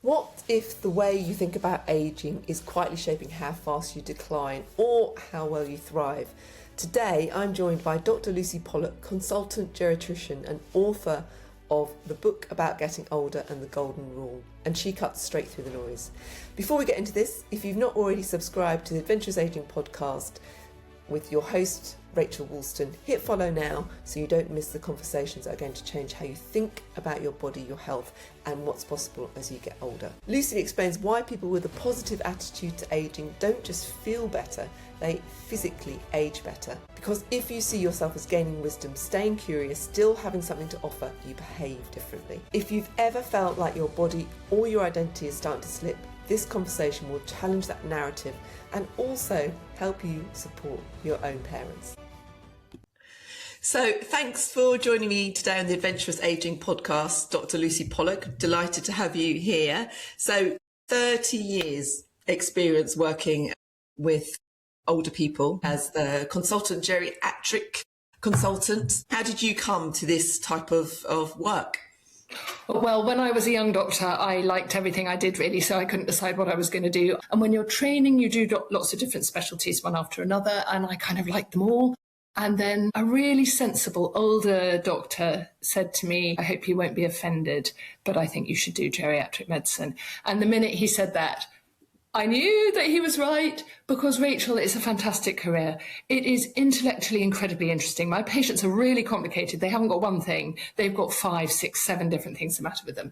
What if the way you think about ageing is quietly shaping how fast you decline or how well you thrive? Today, I'm joined by Dr Lucy Pollock, consultant geriatrician and author of the book about getting older and the golden rule, and she cuts straight through the noise. Before we get into this, if you've not already subscribed to the Adventurous Ageing Podcast with your host Rachel Woolston, hit follow now so you don't miss the conversations that are going to change how you think about your body, your health, and what's possible as you get older. Lucy explains why people with a positive attitude to ageing don't just feel better, they physically age better. Because if you see yourself as gaining wisdom, staying curious, still having something to offer, you behave differently. If you've ever felt like your body or your identity is starting to slip, this conversation will challenge that narrative and also help you support your own parents. So thanks for joining me today on the Adventurous Ageing Podcast, Dr Lucy Pollock. Delighted to have you here. So 30 years experience working with older people as the consultant, geriatric consultant. How did you come to this type of work? Well, when I was a young doctor, I liked everything I did really, so I couldn't decide what I was going to do. And when you're training, you do lots of different specialties one after another, and I kind of liked them all. And then a really sensible older doctor said to me, I hope you won't be offended, but I think you should do geriatric medicine. And the minute he said that, I knew that he was right, because Rachel, it's a fantastic career. It is intellectually incredibly interesting. My patients are really complicated. They haven't got one thing. They've got 5, 6, 7 different things the matter with them.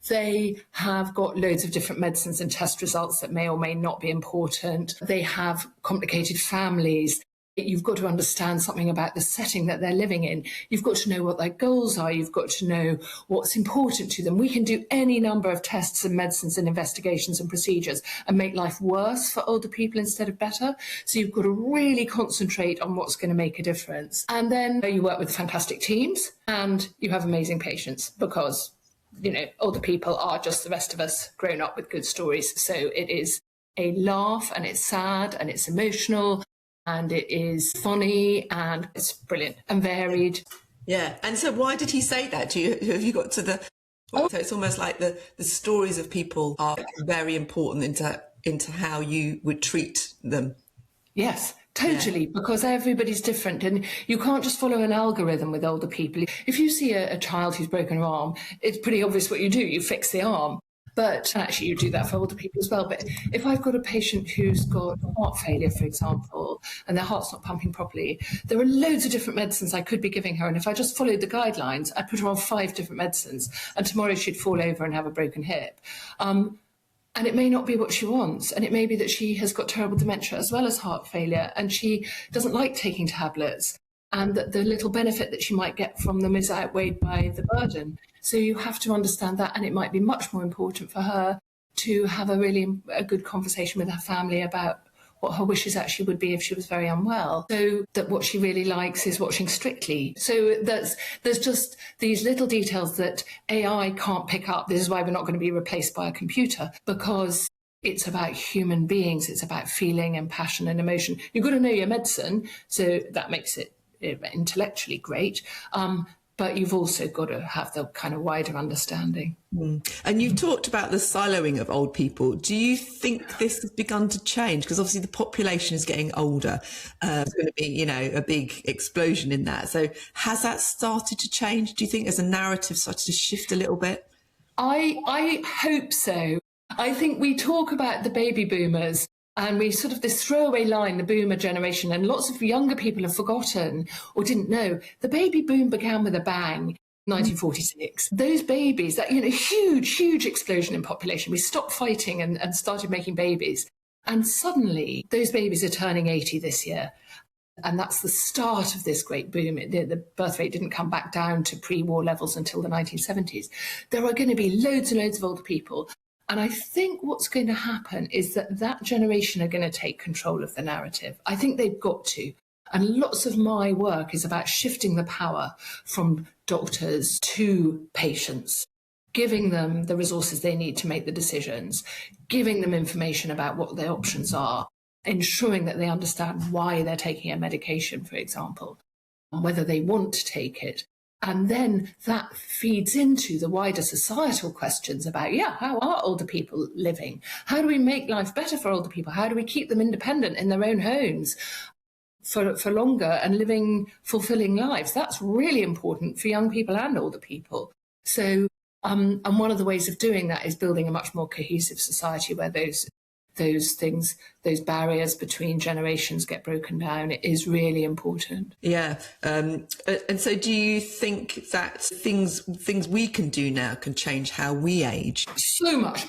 They have got loads of different medicines and test results that may or may not be important. They have complicated families. You've got to understand something about the setting that they're living in. You've got to know what their goals are. You've got to know what's important to them. We can do any number of tests and medicines and investigations and procedures and make life worse for older people instead of better. So you've got to really concentrate on what's going to make a difference. And then you work with fantastic teams and you have amazing patients because, you know, older people are just the rest of us grown up with good stories. So it is a laugh and it's sad and it's emotional. And it is funny and it's brilliant and varied. Yeah. And so why did he say that? Have you got to the... So it's almost like the stories of people are very important into how you would treat them. Yes, totally, yeah. Because everybody's different and you can't just follow an algorithm with older people. If you see a child who's broken an arm, it's pretty obvious what you do. You fix the arm. But actually, you do that for older people as well. But if I've got a patient who's got heart failure, for example, and their heart's not pumping properly, there are loads of different medicines I could be giving her. And if I just followed the guidelines, I'd put her on 5 different medicines. And tomorrow she'd fall over and have a broken hip. And it may not be what she wants. And it may be that she has got terrible dementia as well as heart failure. And she doesn't like taking tablets. And that the little benefit that she might get from them is outweighed by the burden. So you have to understand that, and it might be much more important for her to have a good conversation with her family about what her wishes actually would be if she was very unwell. So that what she really likes is watching Strictly. So there's just these little details that AI can't pick up. This is why we're not going to be replaced by a computer, because it's about human beings. It's about feeling and passion and emotion. You've got to know your medicine, so that makes it intellectually great. But you've also got to have the kind of wider understanding. And you've talked about the siloing of old people. Do you think this has begun to change? Because obviously the population is getting older. There's going to be, you know, a big explosion in that. So has that started to change? Do you think as a narrative started to shift a little bit? I hope so. I think we talk about the baby boomers and we sort of this throwaway line, the boomer generation, and lots of younger people have forgotten or didn't know. The baby boom began with a bang, 1946. Those babies, that, you know, huge explosion in population. We stopped fighting and started making babies. And suddenly those babies are turning 80 this year. And that's the start of this great boom. The birth rate didn't come back down to pre-war levels until the 1970s. There are going to be loads and loads of older people. And I think what's going to happen is that generation are going to take control of the narrative. I think they've got to. And lots of my work is about shifting the power from doctors to patients, giving them the resources they need to make the decisions, giving them information about what their options are, ensuring that they understand why they're taking a medication, for example, and whether they want to take it. And then that feeds into the wider societal questions about, how are older people living? How do we make life better for older people? How do we keep them independent in their own homes for longer and living fulfilling lives? That's really important for young people and older people. So, and one of the ways of doing that is building a much more cohesive society where those barriers between generations get broken down. It is really important. Yeah. And so do you think that things we can do now can change how we age? So much.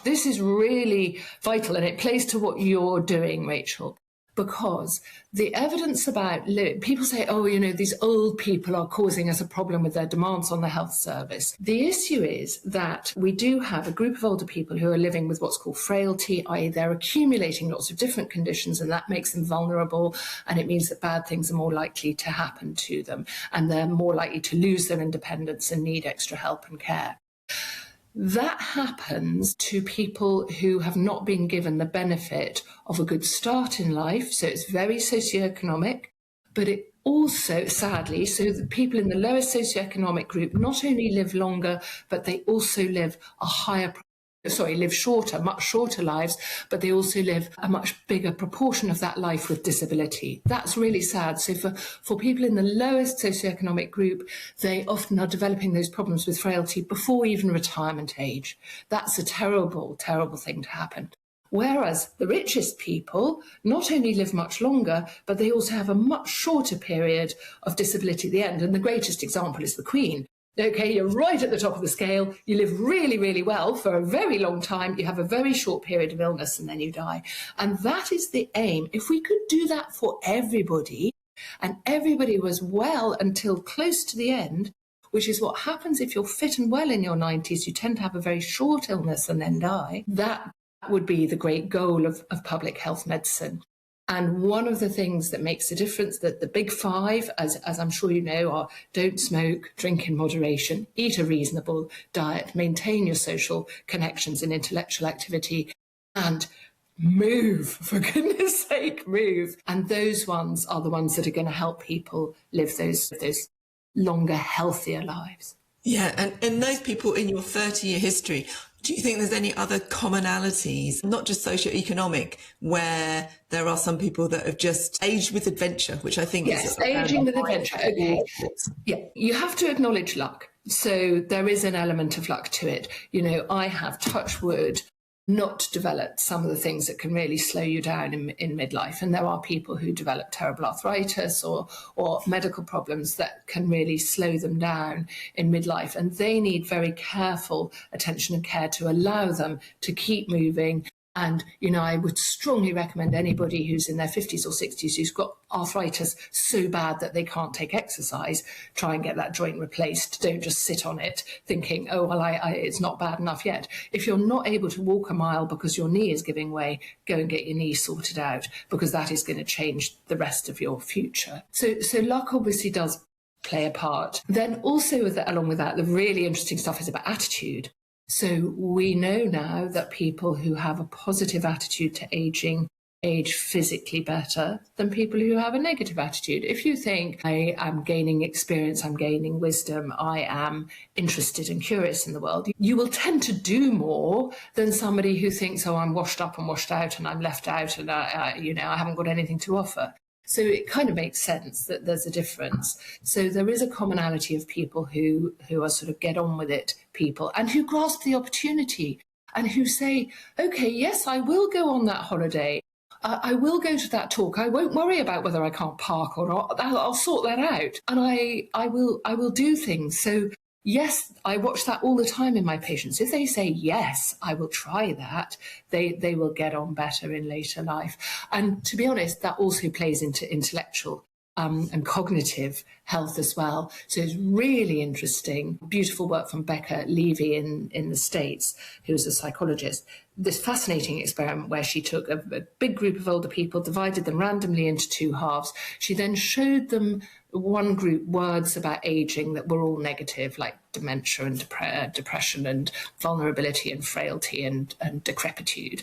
This is really vital, and it plays to what you're doing, Rachel. Because the evidence about people say, these old people are causing us a problem with their demands on the health service. The issue is that we do have a group of older people who are living with what's called frailty, i.e. they're accumulating lots of different conditions, and that makes them vulnerable, and it means that bad things are more likely to happen to them, and they're more likely to lose their independence and need extra help and care. That happens to people who have not been given the benefit of a good start in life. So it's very socioeconomic, but it also, sadly, so the people in the lowest socioeconomic group not only live longer, but they also live live shorter, much shorter lives, but they also live a much bigger proportion of that life with disability. That's really sad. So for people in the lowest socioeconomic group, they often are developing those problems with frailty before even retirement age. That's a terrible, terrible thing to happen. Whereas the richest people not only live much longer, but they also have a much shorter period of disability at the end. And the greatest example is the Queen. Okay, you're right at the top of the scale. You live really, really well for a very long time. You have a very short period of illness and then you die. And that is the aim. If we could do that for everybody, and everybody was well until close to the end, which is what happens if you're fit and well in your 90s, you tend to have a very short illness and then die. That would be the great goal of public health medicine. And one of the things that makes a difference, that the big five, as I'm sure you know, are don't smoke, drink in moderation, eat a reasonable diet, maintain your social connections and intellectual activity, and move, for goodness sake, move. And those ones are the ones that are going to help people live those longer, healthier lives. Yeah, and those people in your 30-year history, do you think there's any other commonalities, not just socioeconomic, where there are some people that have just aged with adventure, which I think is... Yes, aging with adventure, okay. Yeah, you have to acknowledge luck. So there is an element of luck to it. I have, touch wood, not developed some of the things that can really slow you down in midlife. And there are people who develop terrible arthritis or medical problems that can really slow them down in midlife. And they need very careful attention and care to allow them to keep moving. And, I would strongly recommend anybody who's in their 50s or 60s who's got arthritis so bad that they can't take exercise, try and get that joint replaced. Don't just sit on it thinking, it's not bad enough yet. If you're not able to walk a mile because your knee is giving way, go and get your knee sorted out, because that is going to change the rest of your future. So luck obviously does play a part. Then also along with that, the really interesting stuff is about attitude. So we know now that people who have a positive attitude to aging age physically better than people who have a negative attitude. If you think, I am gaining experience, I'm gaining wisdom, I am interested and curious in the world, you will tend to do more than somebody who thinks, I'm washed up and washed out and I'm left out and I haven't got anything to offer. So it kind of makes sense that there's a difference. So there is a commonality of people who are sort of get on with it people, and who grasp the opportunity and who say, okay, yes, I will go on that holiday. I will go to that talk. I won't worry about whether I can't park or not. I'll sort that out. And I will do things. So yes, I watch that all the time in my patients. If they say, yes, I will try that, they will get on better in later life. And to be honest, that also plays into intellectual and cognitive health as well. So it's really interesting. Beautiful work from Becca Levy in the States, who's a psychologist. This fascinating experiment where she took a big group of older people, divided them randomly into two halves. She then showed them one group words about aging that were all negative, like dementia and depression and vulnerability and frailty and decrepitude.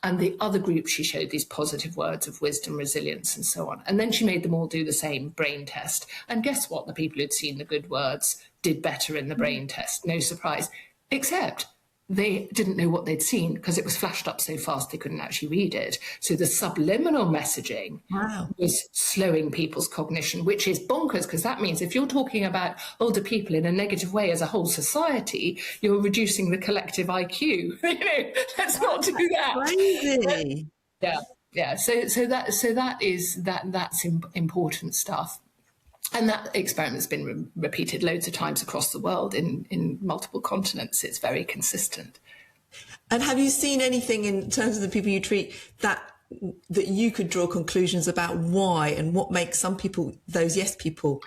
And the other group, she showed these positive words of wisdom, resilience, and so on. And then she made them all do the same brain test. And guess what? The people who'd seen the good words did better in the brain test. No surprise. Except they didn't know what they'd seen because it was flashed up so fast they couldn't actually read it. So the subliminal messaging was slowing people's cognition, which is bonkers, because that means if you're talking about older people in a negative way as a whole society, you're reducing the collective IQ. Let's not do that. Crazy. Yeah. So that's important stuff. And that experiment's been repeated loads of times across the world in multiple continents. It's very consistent. And have you seen anything in terms of the people you treat that you could draw conclusions about why and what makes some people those yes people?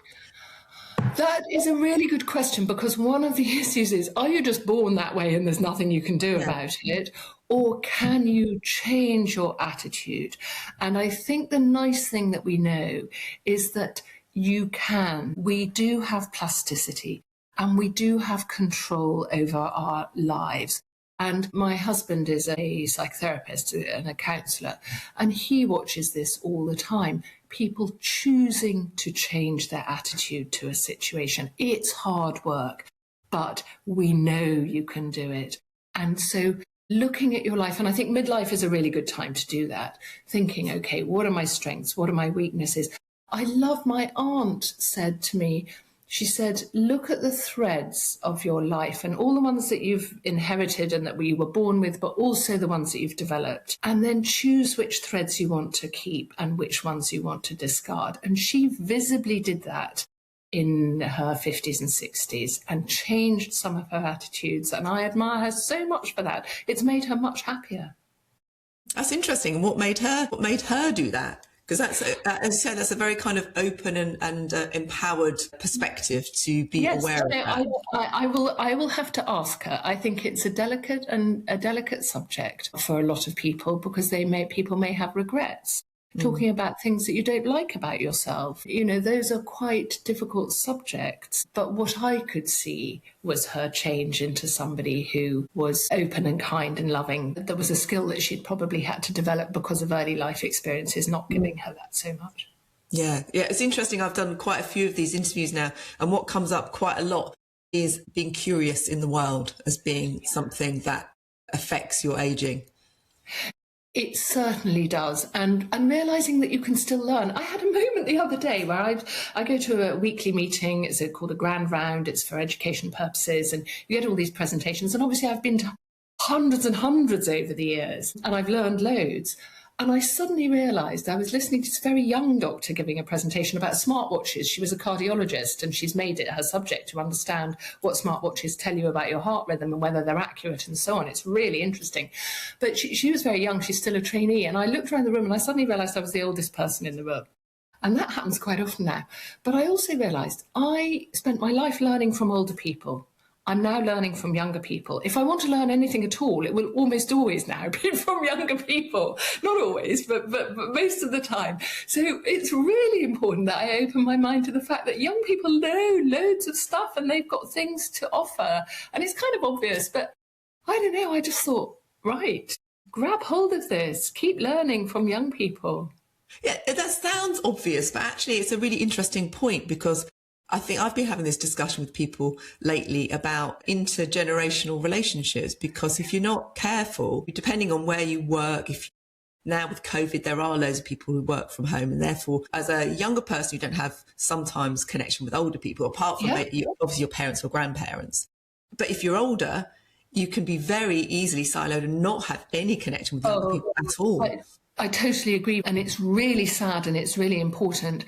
That is a really good question, because one of the issues is, are you just born that way and there's nothing you can do about it? Or can you change your attitude? And I think the nice thing that we know is that you can. We do have plasticity and we do have control over our lives. And my husband is a psychotherapist and a counsellor, and he watches this all the time. People choosing to change their attitude to a situation. It's hard work, but we know you can do it. And so looking at your life, and I think midlife is a really good time to do that, thinking, okay, what are my strengths? What are my weaknesses? I love, my aunt said to me, she said, look at the threads of your life and all the ones that you've inherited and that you were born with, but also the ones that you've developed, and then choose which threads you want to keep and which ones you want to discard. And she visibly did that in her 50s and 60s and changed some of her attitudes. And I admire her so much for that. It's made her much happier. That's interesting. And what made her do that? Because that's, as you said, that's a very kind of open and empowered perspective to be aware of that. I will have to ask her. I think it's a delicate subject for a lot of people, because people may have regrets. Talking about things that you don't like about yourself. Those are quite difficult subjects. But what I could see was her change into somebody who was open and kind and loving. There was a skill that she'd probably had to develop because of early life experiences not giving her that so much. Yeah, it's interesting. I've done quite a few of these interviews now, and what comes up quite a lot is being curious in the world as being something that affects your ageing. It certainly does. And realising that you can still learn. I had a moment the other day where I go to a weekly meeting. It's called a Grand Round. It's for education purposes. And you get all these presentations. And obviously I've been to hundreds and hundreds over the years. And I've learned loads. And I suddenly realised I was listening to this very young doctor giving a presentation about smartwatches. She was a cardiologist, and she's made it her subject to understand what smartwatches tell you about your heart rhythm and whether they're accurate and so on. It's really interesting. But she was very young. She's still a trainee. And I looked around the room and I suddenly realised I was the oldest person in the room. And that happens quite often now. But I also realised I spent my life learning from older people. I'm now learning from younger people. If I want to learn anything at all, it will almost always now be from younger people. Not always, but most of the time. So it's really important that I open my mind to the fact that young people know loads of stuff and they've got things to offer. And it's kind of obvious, but I don't know. I just thought, right, grab hold of this. Keep learning from young people. Yeah, that sounds obvious, but actually it's a really interesting point, because I think I've been having this discussion with people lately about intergenerational relationships, because if you're not careful, depending on where you work, now with COVID, there are loads of people who work from home, and therefore as a younger person, you don't have sometimes connection with older people, apart from obviously your parents or grandparents. But if you're older, you can be very easily siloed and not have any connection with younger people at all. I totally agree. And it's really sad and it's really important.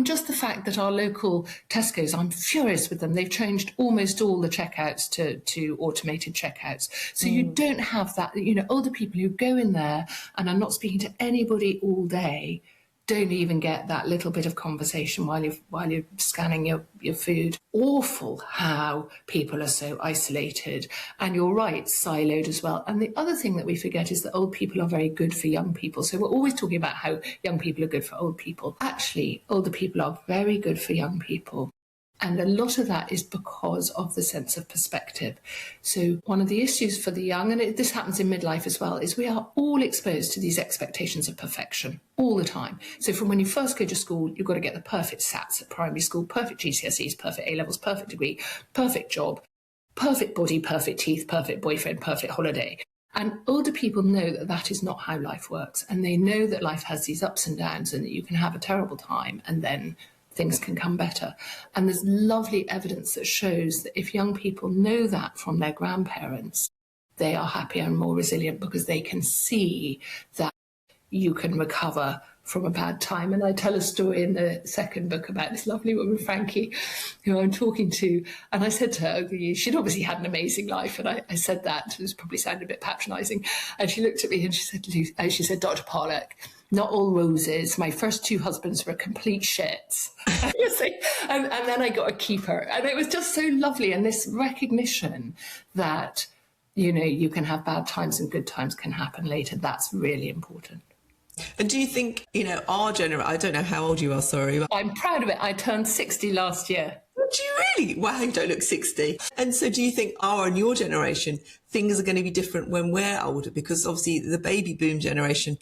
Just the fact that our local Tesco's, I'm furious with them. They've changed almost all the checkouts to automated checkouts. So you don't have that, older people who go in there and are not speaking to anybody all day, don't even get that little bit of conversation while you're scanning your food. Awful how people are so isolated. And you're right, siloed as well. And the other thing that we forget is that old people are very good for young people. So we're always talking about how young people are good for old people. Actually, older people are very good for young people. And a lot of that is because of the sense of perspective. So one of the issues for the young, and this happens in midlife as well, is we are all exposed to these expectations of perfection all the time. So from when you first go to school, you've got to get the perfect SATs at primary school, perfect GCSEs, perfect A-levels, perfect degree, perfect job, perfect body, perfect teeth, perfect boyfriend, perfect holiday. And older people know that that is not how life works. And they know that life has these ups and downs and that you can have a terrible time and then things can come better. And there's lovely evidence that shows that if young people know that from their grandparents, they are happier and more resilient because they can see that you can recover from a bad time. And I tell a story in the second book about this lovely woman, Frankie, who I'm talking to. And I said to her, she'd obviously had an amazing life. And I said that, it was probably sounded a bit patronising. And she looked at me and she said, Dr Pollock, not all roses. My first 2 husbands were complete shits. and then I got a keeper. And it was just so lovely. And this recognition that, you know, you can have bad times and good times can happen later. That's really important. And do you think, you know, our generation, I don't know how old you are, sorry. But I'm proud of it. I turned 60 last year. Do you really? Wow, you don't look 60. And so do you think our and your generation, things are going to be different when we're older? Because obviously the baby boom generation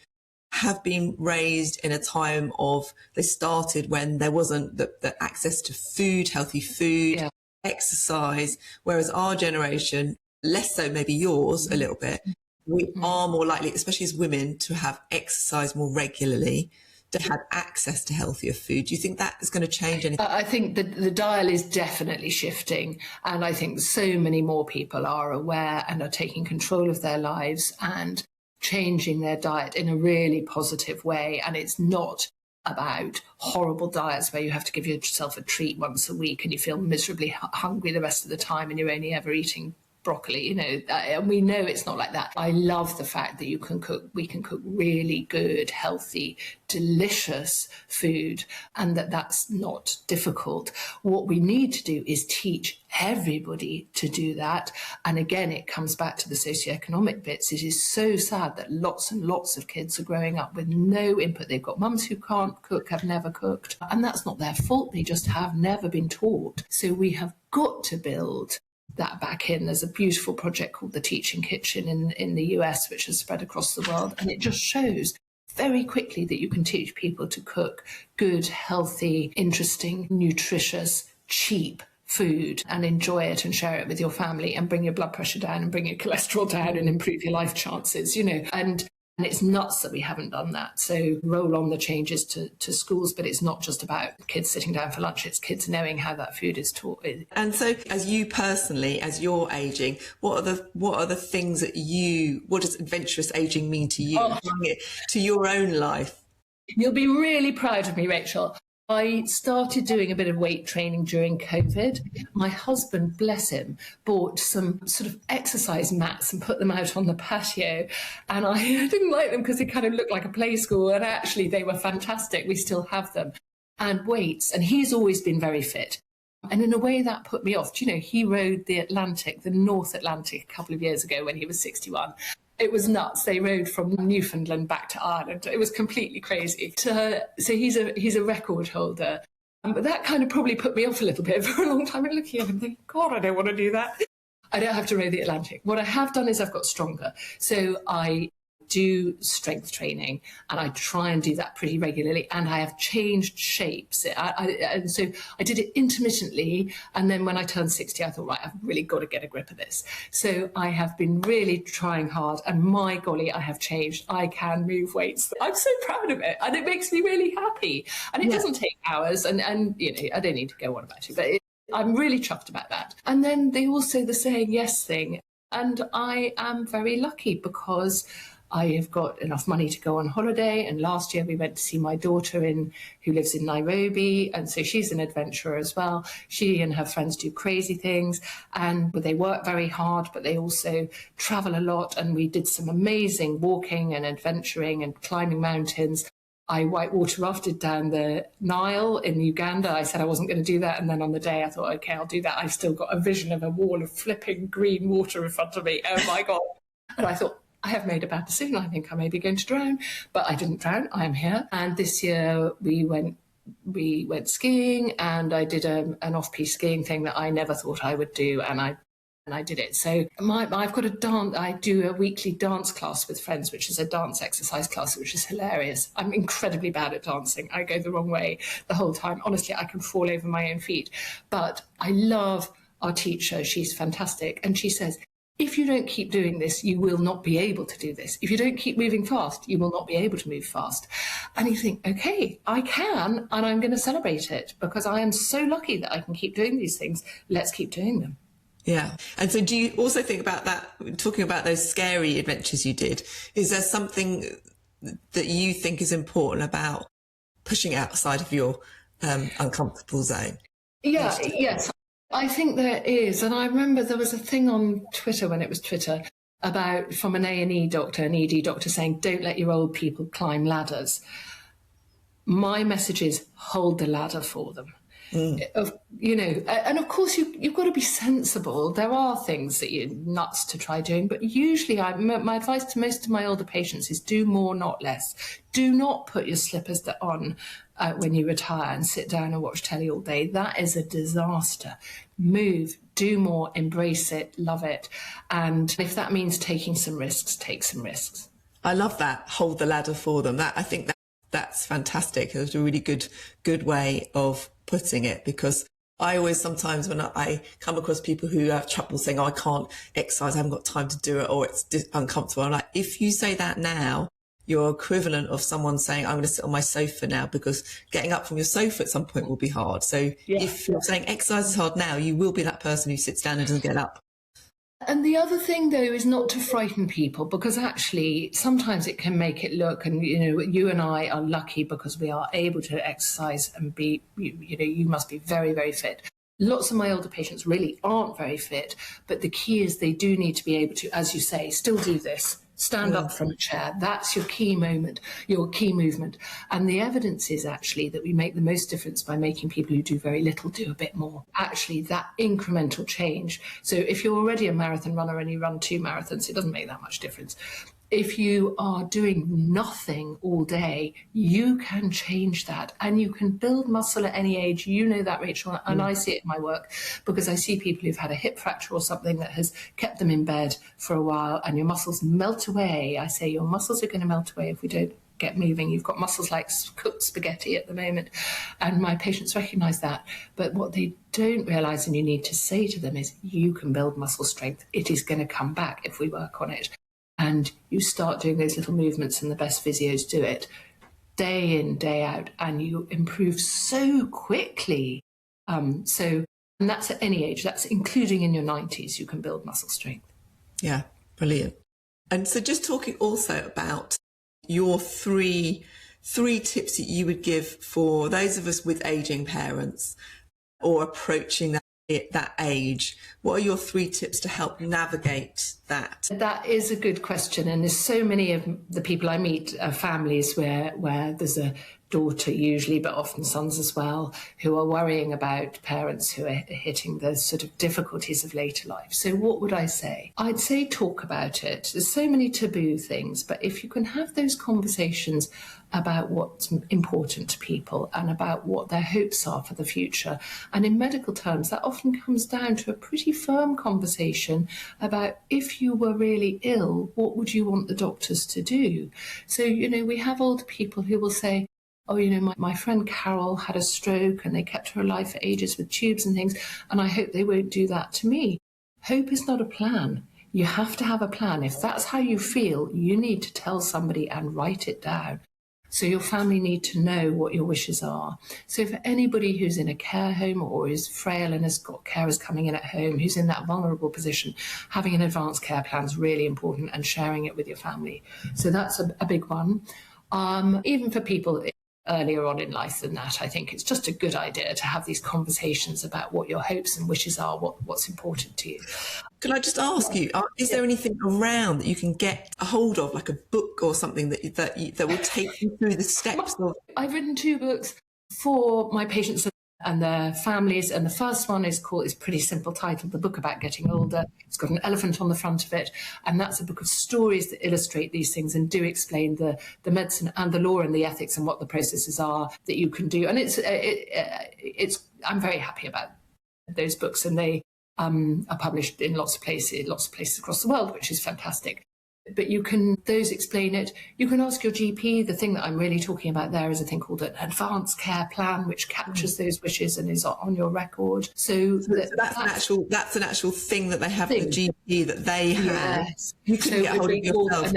have been raised in a time of, they started when there wasn't the access to food, healthy food, exercise, whereas our generation, less so maybe yours a little bit, we are more likely, especially as women, to have exercise more regularly, to have access to healthier food. Do you think that is going to change anything? I think the dial is definitely shifting. And I think so many more people are aware and are taking control of their lives and changing their diet in a really positive way. And it's not about horrible diets where you have to give yourself a treat once a week and you feel miserably hungry the rest of the time and you're only ever eating broccoli, you know, and we know it's not like that. I love the fact that we can cook really good, healthy, delicious food, and that's not difficult. What we need to do is teach everybody to do that. And again, it comes back to the socioeconomic bits. It is so sad that lots and lots of kids are growing up with no input. They've got mums who can't cook, have never cooked, and that's not their fault. They just have never been taught. So we have got to build that back in. There's a beautiful project called the Teaching Kitchen in the US, which has spread across the world. And it just shows very quickly that you can teach people to cook good, healthy, interesting, nutritious, cheap food and enjoy it and share it with your family and bring your blood pressure down and bring your cholesterol down and improve your life chances, you know. And it's nuts that we haven't done that. So roll on the changes to schools, but it's not just about kids sitting down for lunch, it's kids knowing how that food is taught. And so as you personally, as you're aging, what are the things that what does adventurous aging mean to you? Bring it to your own life. You'll be really proud of me, Rachel. I started doing a bit of weight training during COVID. My husband, bless him, bought some sort of exercise mats and put them out on the patio. And I didn't like them because they kind of looked like a play school. And actually, they were fantastic. We still have them. And weights. And he's always been very fit. And in a way that put me off. Do you know, he rode the North Atlantic a couple of years ago when he was 61. It was nuts. They rode from Newfoundland back to Ireland. It was completely crazy. So he's a record holder. But that kind of probably put me off a little bit for a long time. And looking at him thinking, God, I don't want to do that. I don't have to row the Atlantic. What I have done is I've got stronger. So I do strength training and I try and do that pretty regularly, and I have changed shapes. And so I did it intermittently, and then when I turned 60 I thought, right, I've really got to get a grip of this. So I have been really trying hard, and my golly, I have changed. I can move weights. I'm so proud of it, and it makes me really happy, and it doesn't take hours, and you know, I don't need to go on about it, but I'm really chuffed about that. And then the saying yes thing, and I am very lucky because I have got enough money to go on holiday. And last year we went to see my daughter who lives in Nairobi. And so she's an adventurer as well. She and her friends do crazy things, and they work very hard, but they also travel a lot. And we did some amazing walking and adventuring and climbing mountains. I whitewater rafted down the Nile in Uganda. I said I wasn't going to do that. And then on the day I thought, okay, I'll do that. I've still got a vision of a wall of flipping green water in front of me. Oh my God. And I thought, I have made a bad decision. I think I may be going to drown, but I didn't drown. I am here. And this year we went we went skiing, and I did an off-piste skiing thing that I never thought I would do, and I did it. So I've got a dance. I do a weekly dance class with friends, which is a dance exercise class, which is hilarious. I'm incredibly bad at dancing. I go the wrong way the whole time. Honestly, I can fall over my own feet. But I love our teacher. She's fantastic. And she says, if you don't keep doing this, you will not be able to do this. If you don't keep moving fast, you will not be able to move fast. And you think, okay, I can, and I'm going to celebrate it because I am so lucky that I can keep doing these things. Let's keep doing them. Yeah. And so do you also think about that, talking about those scary adventures you did, is there something that you think is important about pushing outside of your uncomfortable zone? Yeah, yes. I think there is. And I remember there was a thing on Twitter, when it was Twitter, about from an A&E doctor, an ED doctor, saying, don't let your old people climb ladders. My message is hold the ladder for them. You know, and of course you've got to be sensible. There are things that you're nuts to try doing, but usually my advice to most of my older patients is do more, not less. Do not put your slippers on when you retire and sit down and watch telly all day. That is a disaster. Move, do more, embrace it, love it. And if that means taking some risks, take some risks. I love that. Hold the ladder for them. I think that's fantastic. It's a really good way of putting it, because I always sometimes when I come across people who have trouble saying, oh, I can't exercise, I haven't got time to do it, or it's uncomfortable. I'm like, if you say that now, you're equivalent of someone saying, I'm going to sit on my sofa now, because getting up from your sofa at some point will be hard. So if you're saying exercise is hard now, you will be that person who sits down and doesn't get up. And the other thing, though, is not to frighten people, because actually sometimes it can make it look, and, you know, you and I are lucky because we are able to exercise and be, you know, you must be very, very fit. Lots of my older patients really aren't very fit, but the key is they do need to be able to, as you say, still do this. Stand up from a chair. That's your key moment, your key movement. And the evidence is actually that we make the most difference by making people who do very little do a bit more. Actually, that incremental change. So if you're already a marathon runner and you run 2 marathons, it doesn't make that much difference. If you are doing nothing all day, you can change that, and you can build muscle at any age. You know that, Rachel, and I see it in my work, because I see people who've had a hip fracture or something that has kept them in bed for a while, and your muscles melt away. I say your muscles are going to melt away if we don't get moving. You've got muscles like cooked spaghetti at the moment, and my patients recognise that. But what they don't realise, and you need to say to them, is you can build muscle strength. It is going to come back if we work on it. And you start doing those little movements, and the best physios do it day in, day out, and you improve so quickly. And that's at any age. That's including in your 90s, you can build muscle strength. Yeah, brilliant. And so just talking also about your three tips that you would give for those of us with ageing parents or approaching that age. What are your 3 tips to help navigate that? That is a good question. And there's so many of the people I meet are families where there's a daughter usually, but often sons as well, who are worrying about parents who are hitting the sort of difficulties of later life. So what would I say? I'd say talk about it. There's so many taboo things, but if you can have those conversations about what's important to people and about what their hopes are for the future. And in medical terms, that often comes down to a pretty firm conversation about if you were really ill, what would you want the doctors to do? So, you know, we have older people who will say, oh, you know, my friend Carol had a stroke and they kept her alive for ages with tubes and things, and I hope they won't do that to me. Hope is not a plan. You have to have a plan. If that's how you feel, you need to tell somebody and write it down. So your family need to know what your wishes are. So for anybody who's in a care home or is frail and has got carers coming in at home, who's in that vulnerable position, having an advanced care plan is really important, and sharing it with your family. So that's a big one. Even for people earlier on in life than that, I think it's just a good idea to have these conversations about what your hopes and wishes are, what's important to you. Can I just ask you, is there anything around that you can get a hold of, like a book or something that will take you through the steps of? I've written 2 books for my patients and their families. And the first one is pretty simple titled, The Book About Getting Older. It's got an elephant on the front of it. And that's a book of stories that illustrate these things and do explain the medicine and the law and the ethics and what the processes are that you can do. And I'm very happy about those books, and they are published in lots of places across the world, which is fantastic. But those explain it. You can ask your GP. The thing that I'm really talking about there is a thing called an advanced care plan, which captures those wishes and is on your record. So that's an actual thing that they have at the GP that they have. Yes. You can get hold of yourself.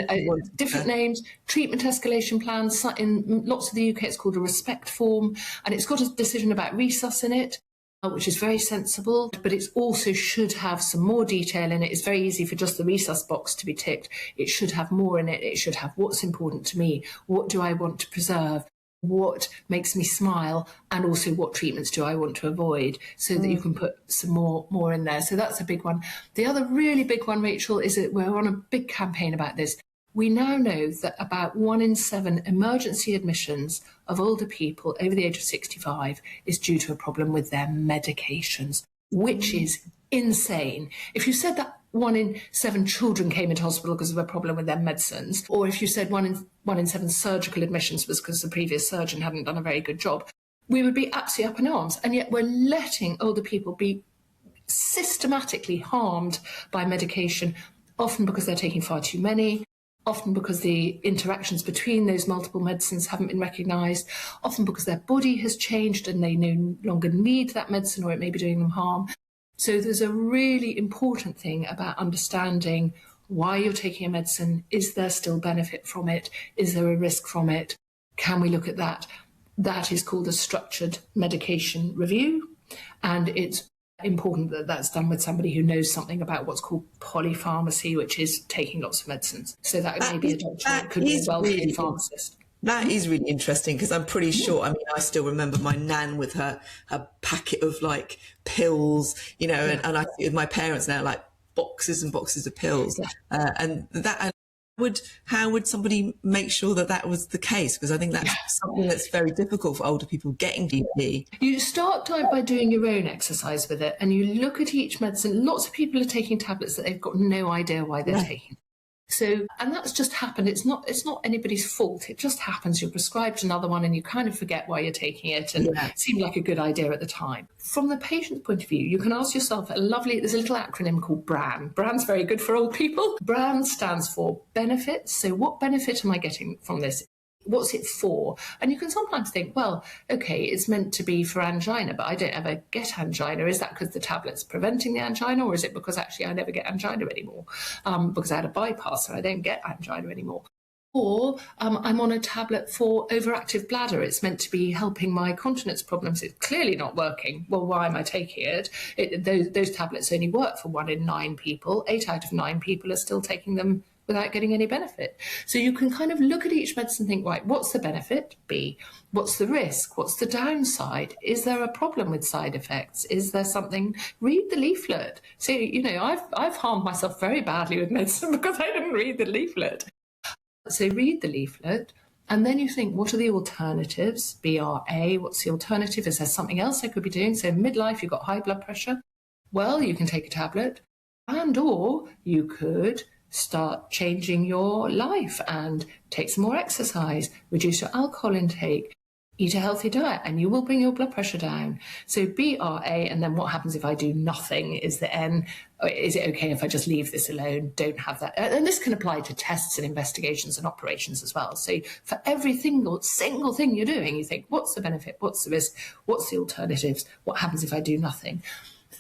Different names, treatment escalation plans. In lots of the UK, it's called a respect form, and it's got a decision about resus in it, which is very sensible, but it also should have some more detail in it. It's very easy for just the resus box to be ticked. It should have more in it. It should have what's important to me, what do I want to preserve, what makes me smile, and also what treatments do I want to avoid, so that you can put some more in there. So that's a big one. The other really big one, Rachel, is that we're on a big campaign about this. We now know that about 1 in 7 emergency admissions of older people over the age of 65 is due to a problem with their medications, which is insane. If you said that 1 in 7 children came into hospital because of a problem with their medicines, or if you said 1 in 7 surgical admissions was because the previous surgeon hadn't done a very good job, we would be absolutely up in arms. And yet we're letting older people be systematically harmed by medication, often because they're taking far too many, often because the interactions between those multiple medicines haven't been recognised, often because their body has changed and they no longer need that medicine, or it may be doing them harm. So there's a really important thing about understanding why you're taking a medicine. Is there still benefit from it? Is there a risk from it? Can we look at that? That is called a structured medication review, and it's important that that's done with somebody who knows something about what's called polypharmacy, which is taking lots of medicines. So that may be a doctor, it could be a well-paid pharmacist. That is really interesting, because I'm pretty sure, I mean, I still remember my nan with her packet of like pills, you know, and I see with my parents now, like boxes and boxes of pills. How would somebody make sure that that was the case? Because I think that's something that's very difficult for older people getting GP. You start by doing your own exercise with it, and you look at each medicine. Lots of people are taking tablets that they've got no idea why they're taking. So, and that's just happened. It's not anybody's fault. It just happens. You're prescribed another one and you kind of forget why you're taking it, and it seemed like a good idea at the time. From the patient's point of view, you can ask yourself there's a little acronym called BRAN. BRAN's very good for old people. BRAN stands for benefits. So what benefit am I getting from this? What's it for? And you can sometimes think, well, okay, it's meant to be for angina, but I don't ever get angina. Is that because the tablet's preventing the angina, or is it because actually I never get angina anymore because I had a bypass, so I don't get angina anymore? Or I'm on a tablet for overactive bladder. It's meant to be helping my continence problems. It's clearly not working. Well, why am I taking it? Those tablets only work for 1 in 9 people. 8 out of 9 people are still taking them without getting any benefit. So you can kind of look at each medicine and think, right, what's the benefit? B, what's the risk? What's the downside? Is there a problem with side effects? Is there something? Read the leaflet. So, you know, I've harmed myself very badly with medicine because I didn't read the leaflet. So read the leaflet, and then you think, what are the alternatives? BRA, what's the alternative? Is there something else I could be doing? So midlife, you've got high blood pressure. Well, you can take a tablet, and or you could start changing your life and take some more exercise, reduce your alcohol intake, eat a healthy diet, and you will bring your blood pressure down. So BRA, and then what happens if I do nothing is the N. Is it okay if I just leave this alone, don't have that? And this can apply to tests and investigations and operations as well. So for every single thing you're doing, you think, what's the benefit? What's the risk? What's the alternatives? What happens if I do nothing?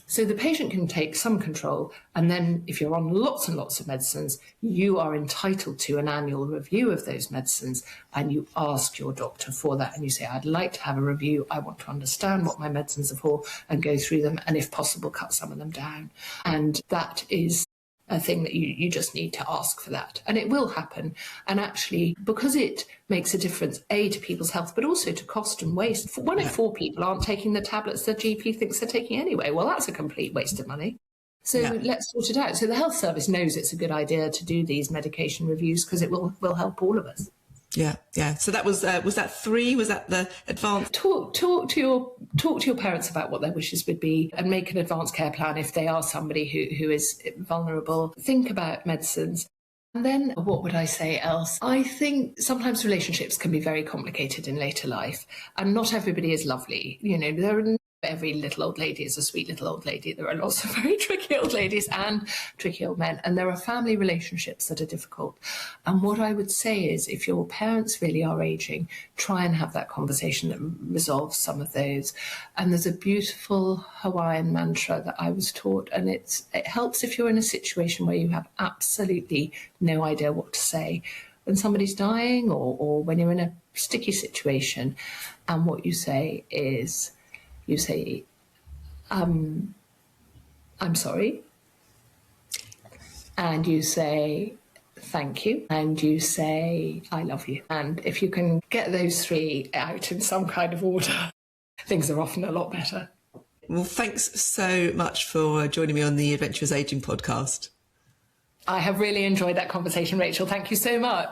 So the patient can take some control, and then if you're on lots and lots of medicines, you are entitled to an annual review of those medicines, and you ask your doctor for that, and you say, I'd like to have a review, I want to understand what my medicines are for, and go through them, and if possible, cut some of them down. And that is a thing that you just need to ask for that. And it will happen. And actually, because it makes a difference, A, to people's health, but also to cost and waste. 1 in 4 people aren't taking the tablets their GP thinks they're taking anyway. Well, that's a complete waste of money. So let's sort it out. So the health service knows it's a good idea to do these medication reviews because it will help all of us. Yeah, yeah. So that was that 3? Was that the advanced? Talk to your parents about what their wishes would be, and make an advanced care plan if they are somebody who is vulnerable. Think about medicines. And then what would I say else? I think sometimes relationships can be very complicated in later life, and not everybody is lovely. There are every little old lady is a sweet little old lady. There are lots of very tricky old ladies and tricky old men. And there are family relationships that are difficult. And what I would say is, if your parents really are aging, try and have that conversation that resolves some of those. And there's a beautiful Hawaiian mantra that I was taught, and it helps if you're in a situation where you have absolutely no idea what to say when somebody's dying, or when you're in a sticky situation. And what you say is, you say, I'm sorry, and you say, thank you, and you say, I love you. And if you can get those 3 out in some kind of order, things are often a lot better. Well, thanks so much for joining me on the Adventurous Ageing Podcast. I have really enjoyed that conversation, Rachel. Thank you so much.